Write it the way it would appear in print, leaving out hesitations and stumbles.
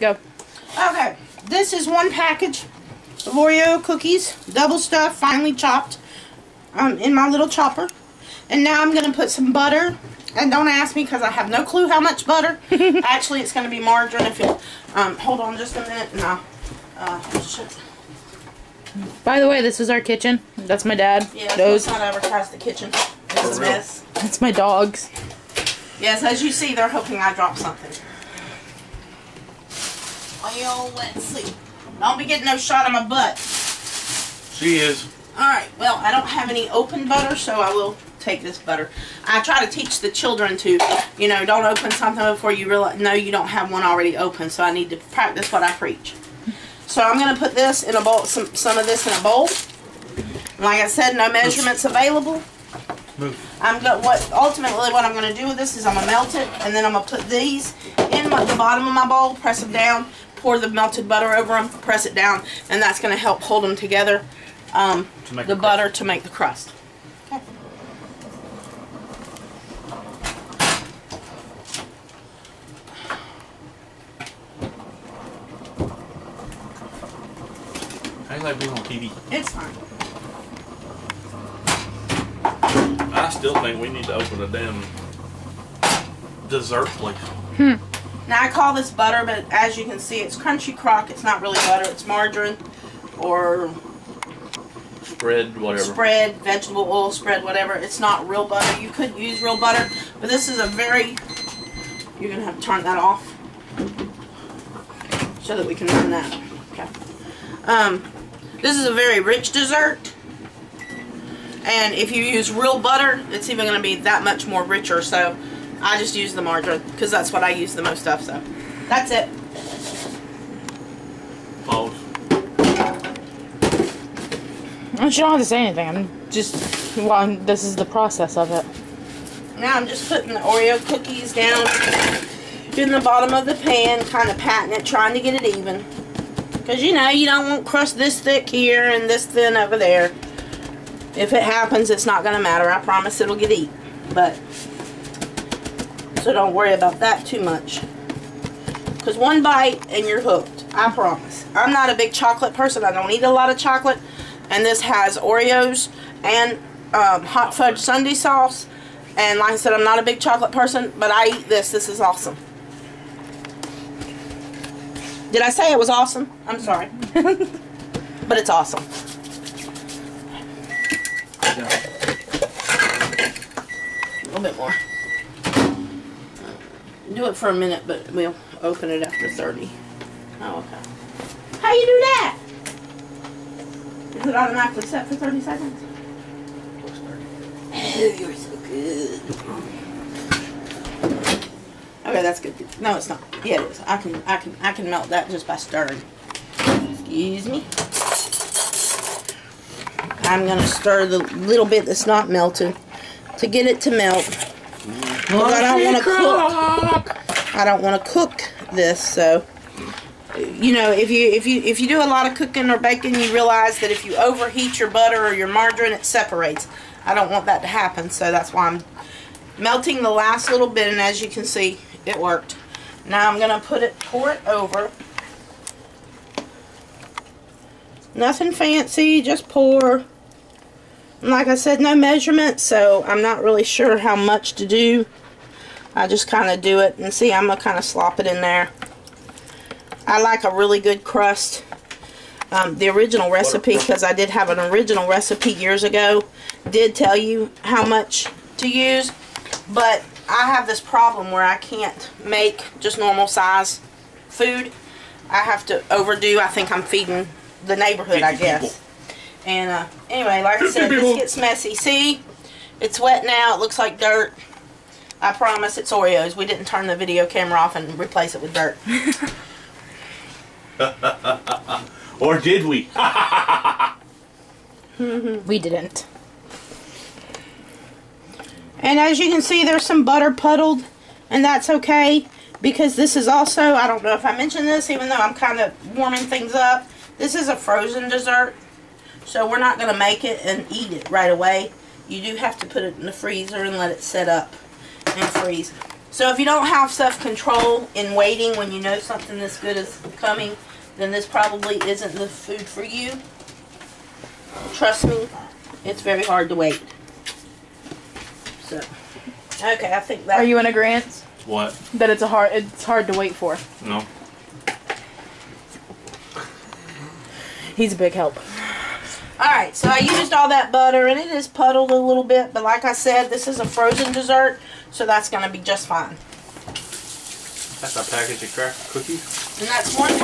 Go. Okay, this is one package of Oreo cookies, double stuffed, finely chopped, in my little chopper. And now I'm going to put some butter. And don't ask me because I have no clue how much butter. Actually, it's going to be margarine. If you hold on just a minute, and I'll By the way, this is our kitchen. That's my dad. Yeah, let's not advertise the kitchen. It's a mess. That's my dogs. Yes, as you see, they're hoping I drop something. Well, let's see. Don't be getting no shot of my butt. She is. Alright, well, I don't have any open butter, so I will take this butter. I try to teach the children to, you know, don't open something before you know you don't have one already open, so I need to practice what I preach. So I'm going to put this in a bowl, some of this in a bowl. Like I said, no measurements available. Ultimately what I'm going to do with this is I'm going to melt it, and then I'm going to put these in the bottom of my bowl, press them down, pour the melted butter over them, press it down, and that's going to help hold them together, the butter to make the crust. Okay. How do you like being on TV? It's fine. I still think we need to open a damn dessert place. Now I call this butter, but as you can see, it's crunchy crock. It's not really butter. It's margarine or spread, whatever. Spread, vegetable oil spread, whatever. It's not real butter. You could use real butter, but this is a very... You're going to have to turn that off so that we can run that. Okay. This is a very rich dessert. And if you use real butter, it's even going to be that much more richer. So I just use the margarine because that's what I use the most of. So that's it. Pause. You don't have to say anything. I'm just, well, this is the process of it. Now I'm just putting the Oreo cookies down in the bottom of the pan, kind of patting it, trying to get it even. Because you know, you don't want crust this thick here and this thin over there. If it happens, it's not going to matter. I promise it'll get eaten. But, so don't worry about that too much. Because one bite and you're hooked. I promise. I'm not a big chocolate person. I don't eat a lot of chocolate. And this has Oreos and hot fudge sundae sauce. And like I said, I'm not a big chocolate person, but I eat this. This is awesome. Did I say it was awesome? I'm sorry. But it's awesome. A little bit more. Do it for a minute, but we'll open it after 30. Oh, okay. How you do that? Is it automatically set for 30 seconds? Oh, you're so good. Okay, that's good. No, it's not. Yeah, it is. I can melt that just by stirring. Excuse me. I'm gonna stir the little bit that's not melted to get it to melt. Because I don't want to cook. I don't want to cook this, so you know, if you do a lot of cooking or baking, you realize that if you overheat your butter or your margarine, it separates. I don't want that to happen, so that's why I'm melting the last little bit, and as you can see, it worked. Now I'm gonna pour it over. Nothing fancy, just pour. And like I said, no measurement, so I'm not really sure how much to do. I just kind of do it, and see, I'm gonna kind of slop it in there. I like a really good crust. The original recipe, because I did have an original recipe years ago, did tell you how much to use, but I have this problem where I can't make just normal size food. I have to overdo. I think I'm feeding the neighborhood, I guess. And anyway, like I said, this gets messy. See, it's wet now. It looks like dirt. I promise it's Oreos. We didn't turn the video camera off and replace it with dirt. Or did we? We didn't. And as you can see, there's some butter puddled, and that's okay, because this is also, I don't know if I mentioned this, even though I'm kind of warming things up, this is a frozen dessert, so we're not going to make it and eat it right away. You do have to put it in the freezer and let it set up and freeze. So if you don't have self-control in waiting when you know something this good is coming, then this probably isn't the food for you. Trust me, it's very hard to wait. So, okay, I think that... Are you in agreement? What? That it's hard to wait for. No. He's a big help. Alright, so I used all that butter, and it is puddled a little bit, but like I said, this is a frozen dessert, so that's going to be just fine. That's a package of cracker cookies. And that's one